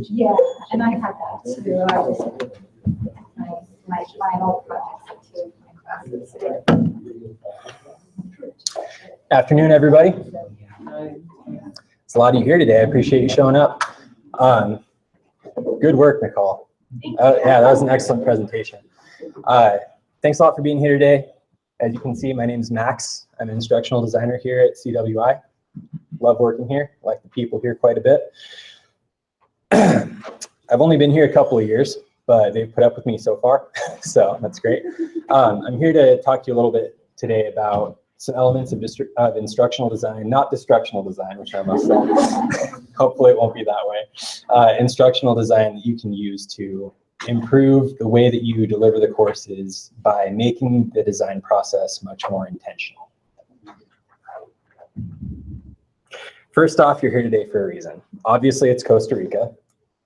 Yeah, and I had that too. I was my final project too. Afternoon, everybody. There's a lot of you here today. I appreciate you showing up. Good work, Nicole. Yeah, that was an excellent presentation. Thanks a lot for being here today. As you can see, my name is Max. I'm an instructional designer here at CWI. Love working here. Like the people here quite a bit. I've only been here a couple of years, but they've put up with me so far, so that's great. I'm here to talk to you a little bit today about some elements of instructional design, not destructional design, which I must say. Hopefully it won't be that way. Instructional design that you can use to improve the way that you deliver the courses by making the design process much more intentional. First off, you're here today for a reason. Obviously, it's Costa Rica,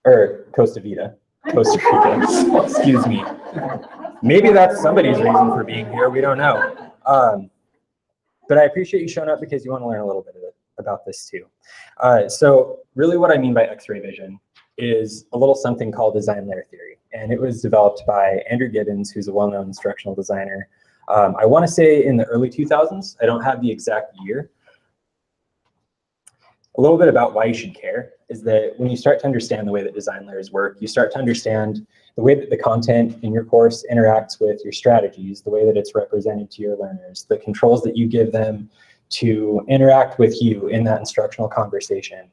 or Costa Vida, Costa Rica, excuse me. Maybe that's somebody's reason for being here, we don't know. But I appreciate you showing up because you want to learn a little bit about this too. So really what I mean by X-ray vision is a little something called design layer theory. And it was developed by Andrew Gibbons, who's a well-known instructional designer. I want to say in the early 2000s, I don't have the exact year. A little bit about why you should care is that when you start to understand the way that design layers work, you start to understand the way that the content in your course interacts with your strategies, the way that it's represented to your learners, the controls that you give them to interact with you in that instructional conversation.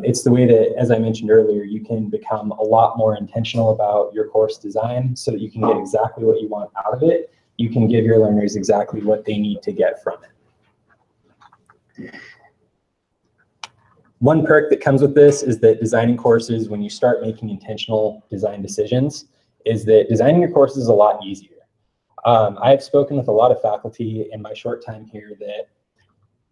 It's the way that, as I mentioned earlier, you can become a lot more intentional about your course design so that you can get exactly what you want out of it. You can give your learners exactly what they need to get from it. One perk that comes with this is that designing courses, when you start making intentional design decisions, is that designing your courses is a lot easier. I've spoken with a lot of faculty in my short time here that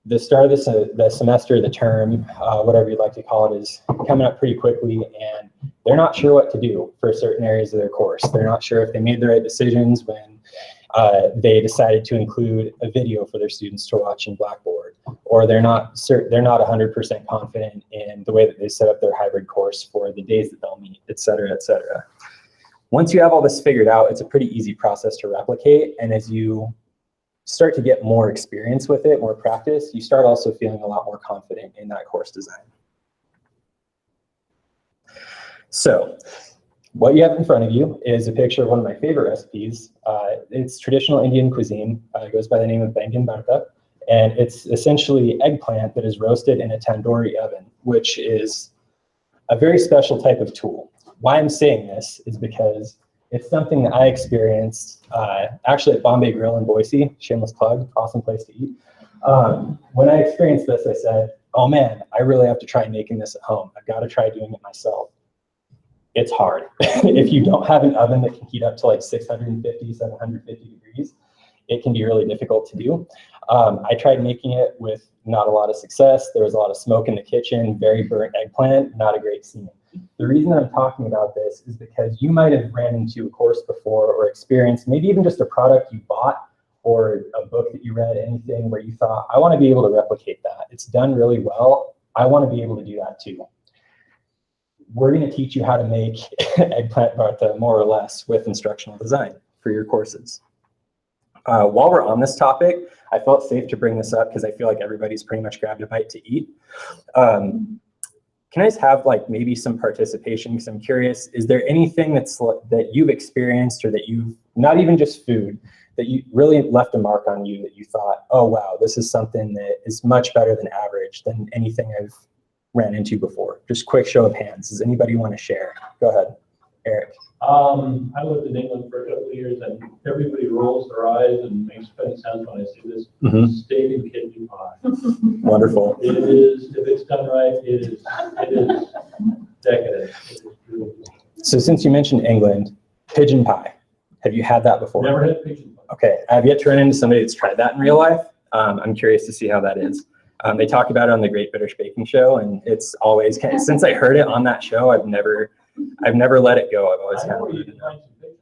the start of the semester, the term, whatever you'd like to call it, is coming up pretty quickly, and they're not sure what to do for certain areas of their course. They're not sure if they made the right decisions when they decided to include a video for their students to watch in Blackboard, or they're not 100% confident in the way that they set up their hybrid course for the days that they'll meet, et cetera, et cetera. Once you have all this figured out, it's a pretty easy process to replicate, and as you start to get more experience with it, more practice, you start also feeling a lot more confident in that course design. So what you have in front of you is a picture of one of my favorite recipes. It's traditional Indian cuisine. It goes by the name of Bengan Bharta, and it's essentially eggplant that is roasted in a tandoori oven, which is a very special type of tool. Why I'm saying this is because it's something that I experienced actually at Bombay Grill in Boise. Shameless plug, awesome place to eat. When I experienced this, I said, oh man, I really have to try making this at home. I've got to try doing it myself. It's hard. If you don't have an oven that can heat up to like 650, 750 degrees, it can be really difficult to do. I tried making it with not a lot of success. There was a lot of smoke in the kitchen, very burnt eggplant, not a great scene. The reason I'm talking about this is because you might have ran into a course before or experienced maybe even just a product you bought or a book that you read, anything where you thought, I want to be able to replicate that. It's done really well. I want to be able to do that too. We're going to teach you how to make eggplant bharta more or less with instructional design for your courses. While we're on this topic, I felt safe to bring this up because I feel like everybody's pretty much grabbed a bite to eat. Can I just have like maybe some participation? Because I'm curious, is there anything that you've experienced or that you've, not even just food, that you really left a mark on you that you thought, oh wow, this is something that is much better than average than anything I've ran into before? Just quick show of hands. Does anybody want to share? Go ahead, Eric. I lived in England for a couple of years, and everybody rolls their eyes and makes funny sounds when I see this. Steak and kidney pie. Wonderful. It is, if it's done right, it is decadent. It is really good. So since you mentioned England, pigeon pie. Have you had that before? Never had pigeon pie. Okay, I've yet to run into somebody that's tried that in real life. I'm curious to see how that is. They talk about it on the Great British Baking Show, and it's always kind of, since I heard it on that show, I've never let it go. I've always I kind know of where you can find some pictures.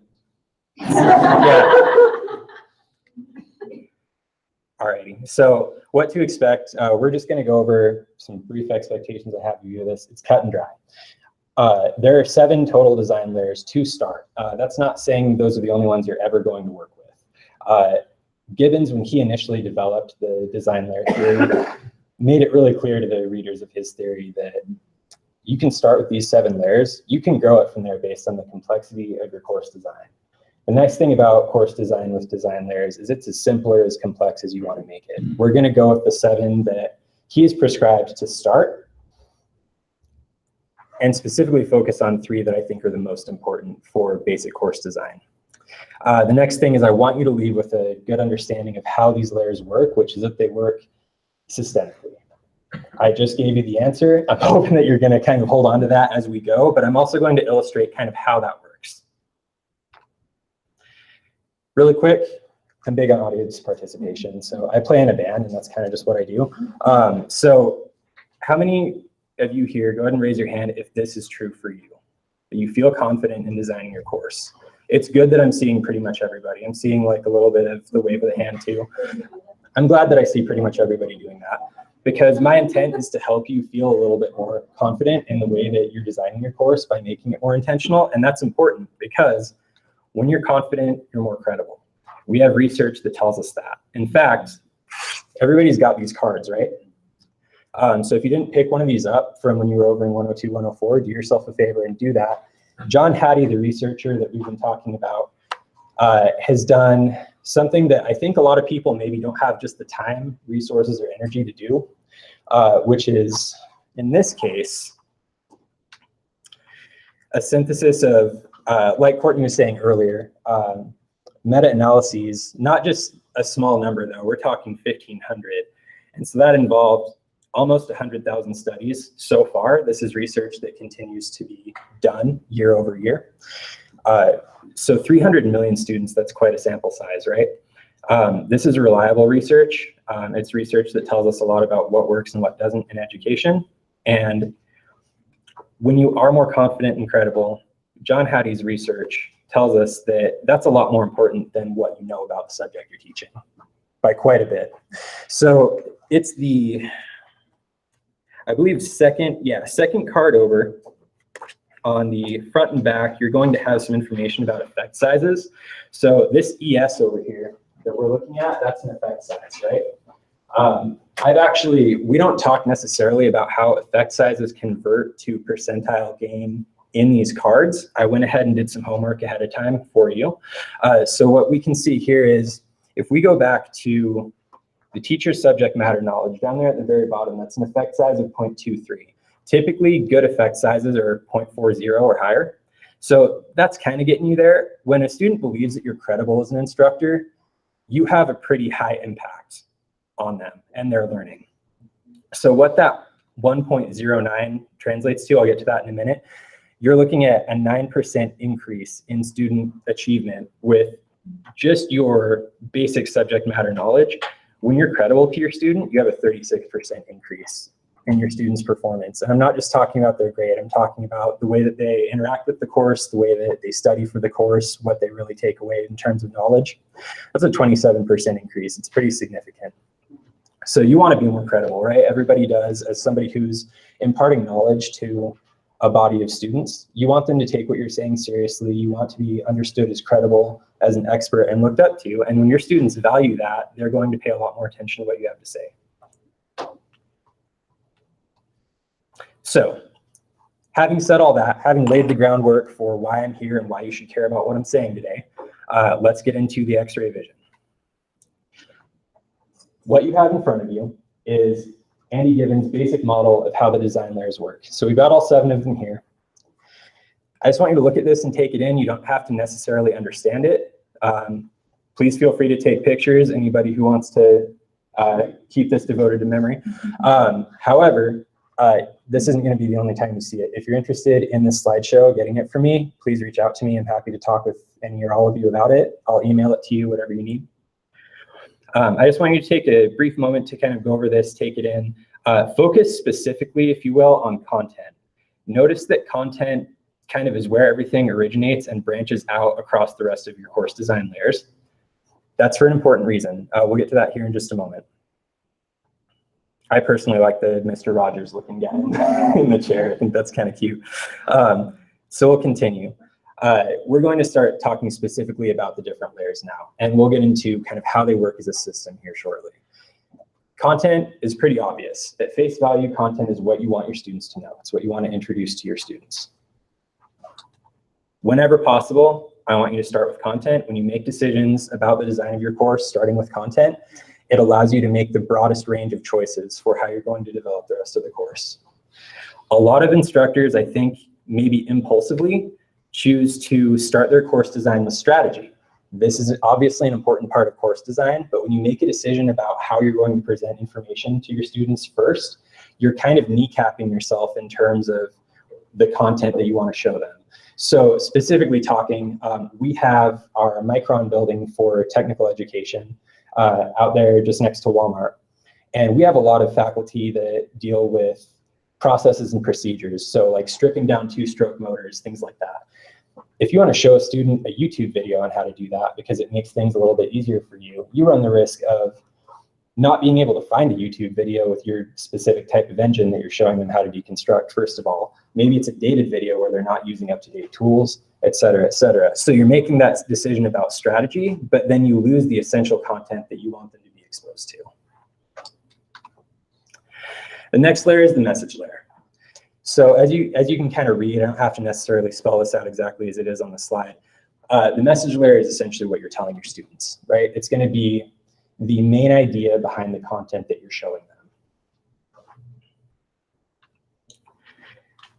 yeah. Alrighty, so what to expect? We're just going to go over some brief expectations I have of you of this. It's cut and dry. There are 7 total design layers to start. That's not saying those are the only ones you're ever going to work with. Gibbons, when he initially developed the design layer theory, made it really clear to the readers of his theory that you can start with these 7 layers. You can grow it from there based on the complexity of your course design. The nice thing about course design with design layers is it's as simple or as complex as you want to make it. We're going to go with the 7 that he has prescribed to start, and specifically focus on 3 that I think are the most important for basic course design. The next thing is I want you to leave with a good understanding of how these layers work, which is that they work systemically. I just gave you the answer. I'm hoping that you're going to kind of hold on to that as we go, but I'm also going to illustrate kind of how that works. Really quick, I'm big on audience participation, so I play in a band, and that's kind of just what I do. So how many of you here, go ahead and raise your hand if this is true for you, that you feel confident in designing your course? It's good that I'm seeing pretty much everybody. I'm seeing like a little bit of the wave of the hand too. I'm glad that I see pretty much everybody doing that, because my intent is to help you feel a little bit more confident in the way that you're designing your course by making it more intentional. And that's important because when you're confident, you're more credible. We have research that tells us that. In fact, everybody's got these cards, right? So if you didn't pick one of these up from when you were over in 102, 104, do yourself a favor and do that. John Hattie, the researcher that we've been talking about, has done something that I think a lot of people maybe don't have just the time, resources, or energy to do, which is, in this case, a synthesis of, like Courtney was saying earlier, meta-analyses, not just a small number though, we're talking 1,500. And so that involved almost 100,000 studies so far. This is research that continues to be done year over year. So 300 million students, that's quite a sample size, right? This is reliable research. It's research that tells us a lot about what works and what doesn't in education. And when you are more confident and credible, John Hattie's research tells us that that's a lot more important than what you know about the subject you're teaching, by quite a bit. So it's the, I believe, second card over. On the front and back, you're going to have some information about effect sizes. So this ES over here that we're looking at, that's an effect size, right? We don't talk necessarily about how effect sizes convert to percentile gain in these cards. I went ahead and did some homework ahead of time for you. So what we can see here is, if we go back to the teacher's subject matter knowledge down there at the very bottom, that's an effect size of 0.23. Typically, good effect sizes are 0.40 or higher. So that's kind of getting you there. When a student believes that you're credible as an instructor, you have a pretty high impact on them and their learning. So what that 1.09 translates to, I'll get to that in a minute, you're looking at a 9% increase in student achievement with just your basic subject matter knowledge. When you're credible to your student, you have a 36% increase in your students' performance. And I'm not just talking about their grade, I'm talking about the way that they interact with the course, the way that they study for the course, what they really take away in terms of knowledge. That's a 27% increase. It's pretty significant. So you want to be more credible, right? Everybody does. As somebody who's imparting knowledge to a body of students, you want them to take what you're saying seriously. You want to be understood as credible, as an expert, and looked up to. And when your students value that, they're going to pay a lot more attention to what you have to say. So, having said all that, having laid the groundwork for why I'm here and why you should care about what I'm saying today, let's get into the X-ray vision. What you have in front of you is Andy Gibbons' basic model of how the design layers work. So we've got all 7 of them here. I just want you to look at this and take it in. You don't have to necessarily understand it. Please feel free to take pictures, anybody who wants to keep this devoted to memory. However, This isn't going to be the only time you see it. If you're interested in this slideshow, getting it from me, please reach out to me. I'm happy to talk with any or all of you about it. I'll email it to you, whatever you need. I just want you to take a brief moment to kind of go over this, take it in. Focus specifically, if you will, on content. Notice that content kind of is where everything originates and branches out across the rest of your course design layers. That's for an important reason. We'll get to that here in just a moment. I personally like the Mr. Rogers looking guy in the chair. I think that's kind of cute. So we'll continue. We're going to start talking specifically about the different layers now, and we'll get into kind of how they work as a system here shortly. Content is pretty obvious. At face value, content is what you want your students to know. It's what you want to introduce to your students. Whenever possible, I want you to start with content. When you make decisions about the design of your course, starting with content, it allows you to make the broadest range of choices for how you're going to develop the rest of the course. A lot of instructors, I think, maybe impulsively, choose to start their course design with strategy. This is obviously an important part of course design, but when you make a decision about how you're going to present information to your students first, you're kind of kneecapping yourself in terms of the content that you want to show them. So specifically talking, we have our Micron building for technical education out there just next to Walmart. And we have a lot of faculty that deal with processes and procedures. So like stripping down two-stroke motors, things like that. If you want to show a student a YouTube video on how to do that because it makes things a little bit easier for you, you run the risk of not being able to find a YouTube video with your specific type of engine that you're showing them how to deconstruct, first of all. Maybe it's a dated video where they're not using up-to-date tools, et cetera, et cetera. So you're making that decision about strategy, but then you lose the essential content that you want them to be exposed to. The next layer is the message layer. So as you can kind of read, I don't have to necessarily spell this out exactly as it is on the slide. The message layer is essentially what you're telling your students, right? It's going to be the main idea behind the content that you're showing them.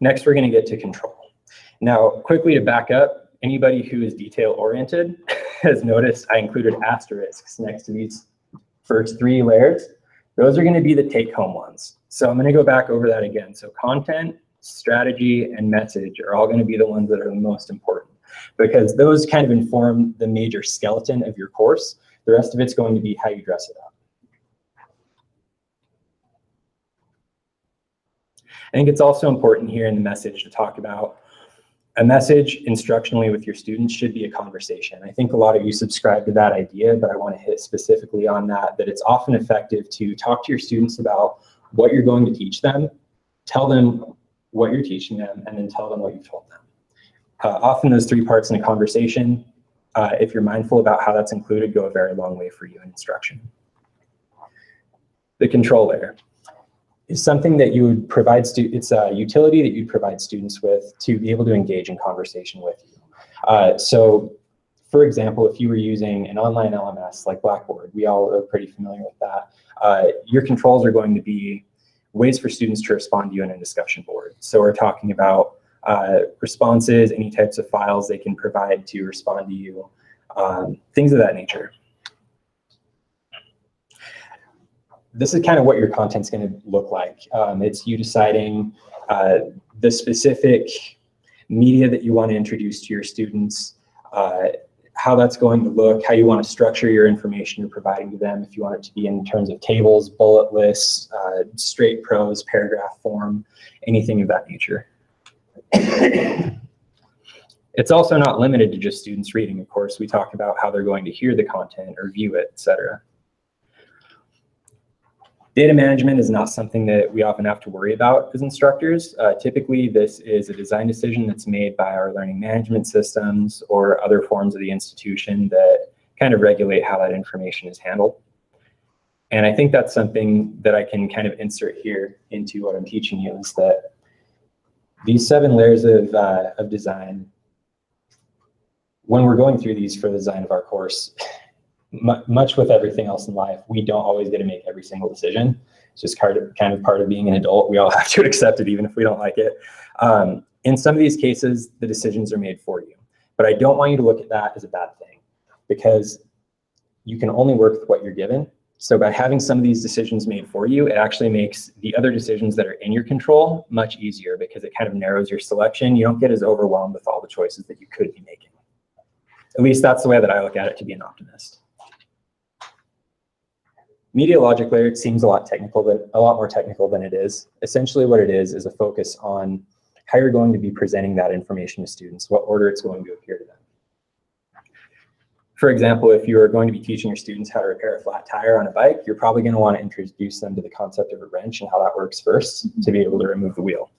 Next, we're going to get to control. Now, quickly to back up, anybody who is detail-oriented has noticed I included asterisks next to these first three layers. Those are going to be the take-home ones. So I'm going to go back over that again. So content, strategy, and message are all going to be the ones that are the most important because those kind of inform the major skeleton of your course. The rest of it's going to be how you dress it up. I think it's also important here in the message to talk about a message instructionally with your students should be a conversation. I think a lot of you subscribe to that idea, but I want to hit specifically on that it's often effective to talk to your students about what you're going to teach them, tell them what you're teaching them, and then tell them what you've told them. Often those three parts in a conversation, if you're mindful about how that's included, go a very long way for you in instruction. The control layer is something that you would provide it's a utility that you'd provide students with to be able to engage in conversation with you. So for example, if you were using an online LMS like Blackboard, we all are pretty familiar with that, your controls are going to be ways for students to respond to you in a discussion board. So we're talking about responses, any types of files they can provide to respond to you, things of that nature. This is kind of what your content's going to look like. It's you deciding the specific media that you want to introduce to your students, how that's going to look, how you want to structure your information you're providing to them, if you want it to be in terms of tables, bullet lists, straight prose, paragraph form, anything of that nature. It's also not limited to just students reading, of course. We talk about how they're going to hear the content or view it, etc. Data management is not something that we often have to worry about as instructors. Typically, this is a design decision that's made by our learning management systems or other forms of the institution that kind of regulate how that information is handled. And I think that's something that I can kind of insert here into what I'm teaching you is that these 7 layers of design, when we're going through these for the design of our course, much with everything else in life, we don't always get to make every single decision. It's just kind of part of being an adult. We all have to accept it, even if we don't like it. In some of these cases, the decisions are made for you. But I don't want you to look at that as a bad thing, because you can only work with what you're given. So by having some of these decisions made for you, it actually makes the other decisions that are in your control much easier because it kind of narrows your selection. You don't get as overwhelmed with all the choices that you could be making. At least that's the way that I look at it to be an optimist. Media logic layer seems a lot more technical than it is. Essentially what it is a focus on how you're going to be presenting that information to students, what order it's going to appear to them. For example, if you're going to be teaching your students how to repair a flat tire on a bike, you're probably going to want to introduce them to the concept of a wrench and how that works first to be able to remove the wheel.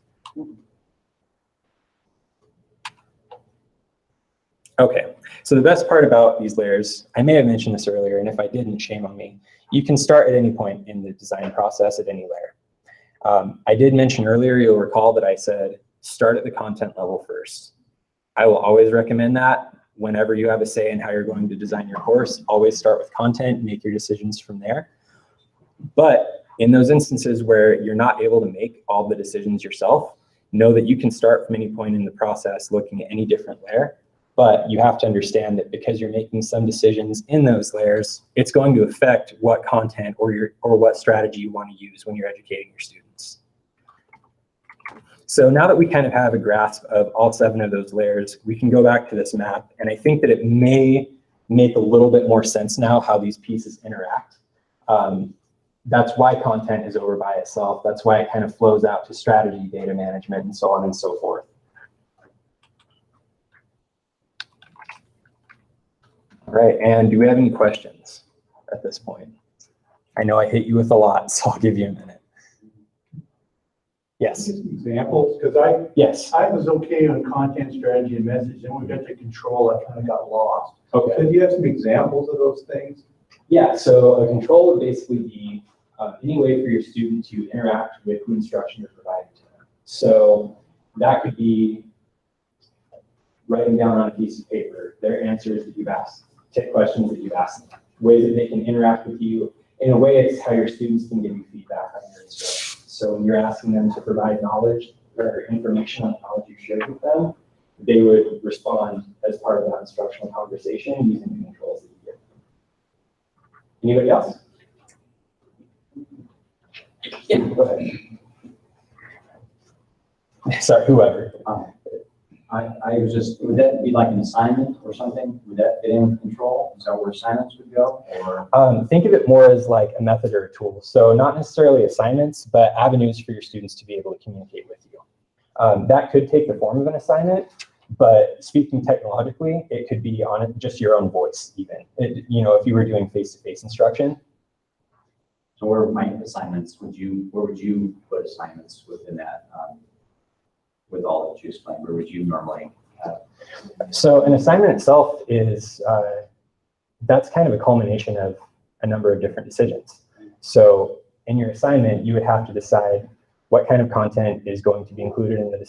Okay, so the best part about these layers, I may have mentioned this earlier, and if I didn't, shame on me. You can start at any point in the design process at any layer. I did mention earlier, you'll recall that I said, start at the content level first. I will always recommend that. Whenever you have a say in how you're going to design your course, always start with content, make your decisions from there. But in those instances where you're not able to make all the decisions yourself, know that you can start from any point in the process looking at any different layer, but you have to understand that because you're making some decisions in those layers, it's going to affect what content or what strategy you want to use when you're educating your students. So now that we kind of have a grasp of all 7 of those layers, we can go back to this map, and I think that it may make a little bit more sense now how these pieces interact. That's why content is over by itself. That's why it kind of flows out to strategy, data management, and so on and so forth. All right, and do we have any questions at this point? I know I hit you with a lot, so I'll give you a minute. Yes. Examples, because I was okay on content, strategy, and message, and when we got to control, I kind of got lost. Okay. So do you have some examples of those things? Yeah, so a control would basically be any way for your student to interact with the instruction you're providing to them. So that could be writing down on a piece of paper their answers that you've asked, questions that you've asked them, ways that they can interact with you. In a way, it's how your students can give you feedback on your instruction. So when you're asking them to provide knowledge or information on knowledge you shared with them, they would respond as part of that instructional conversation using the controls that you give. Anybody else? Yeah, go ahead. Sorry, whoever. I was just, would that be like an assignment or something? Would that fit in with control? Is that where assignments would go? Or? Think of it more as like a method or a tool. So not necessarily assignments, but avenues for your students to be able to communicate with you. That could take the form of an assignment, but speaking technologically, it could be on just your own voice even. If you were doing face-to-face instruction. So where might assignments, where would you put assignments within that? With all that you explained, where would you normally have? So an assignment itself is, that's kind of a culmination of a number of different decisions. So in your assignment, you would have to decide what kind of content is going to be included in the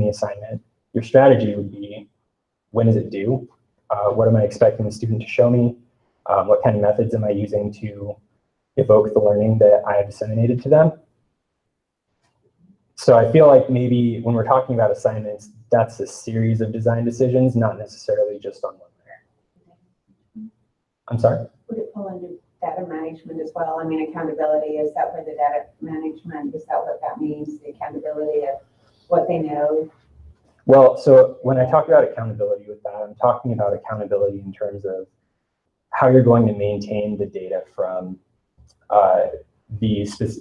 assignment. Your strategy would be, when is it due? What am I expecting the student to show me? What kind of methods am I using to evoke the learning that I have disseminated to them? So I feel like maybe when we're talking about assignments, that's a series of design decisions, not necessarily just on one layer. I'm sorry? Would it fall under data management as well? I mean, accountability, is that where the data management, is that what that means? The accountability of what they know? Well, so when I talk about accountability with that, I'm talking about accountability in terms of how you're going to maintain the data from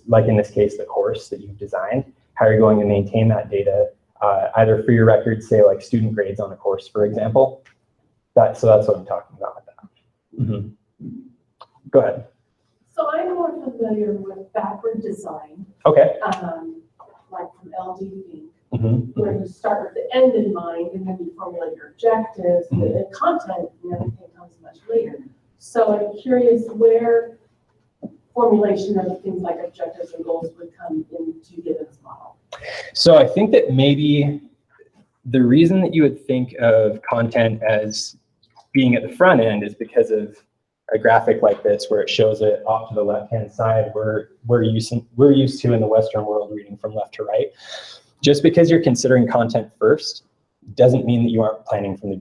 like in this case, the course that you've designed. How you're going to maintain that data, either for your records, say like student grades on a course, for example. So that's what I'm talking about with that. Mm-hmm. Go ahead. So I'm more familiar with backward design. Okay. Like from LD, Mm-hmm. where you start with the end in mind and then you formulate your objectives, Mm-hmm. the content and everything comes much later. So I'm curious where formulation of things like objectives and goals would come into Gibbons model. So I think that maybe the reason that you would think of content as being at the front end is because of a graphic like this where it shows it off to the left-hand side where we're used to in the Western world reading from left to right. Just because you're considering content first doesn't mean that you aren't planning from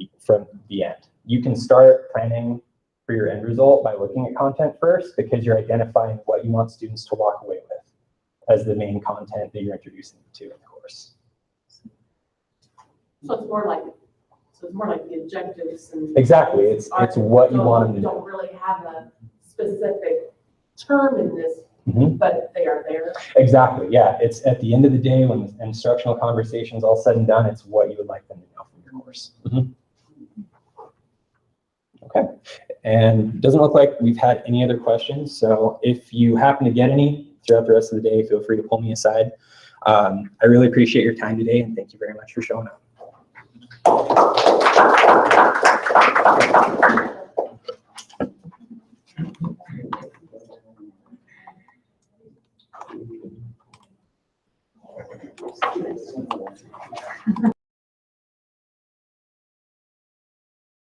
the end. You can start planning for your end result by looking at content first, because you're identifying what you want students to walk away with as the main content that you're introducing them to in the course. So it's more like the objectives and. Exactly, it's what you want them to You do. don't really have a specific term in this, Mhm. but they are there. Exactly, yeah. It's at the end of the day, when the instructional conversation's all said and done, it's what you would like them to know from your course. Okay, and it doesn't look like we've had any other questions. So if you happen to get any throughout the rest of the day, feel free to pull me aside. I really appreciate your time today, and thank you very much for showing up.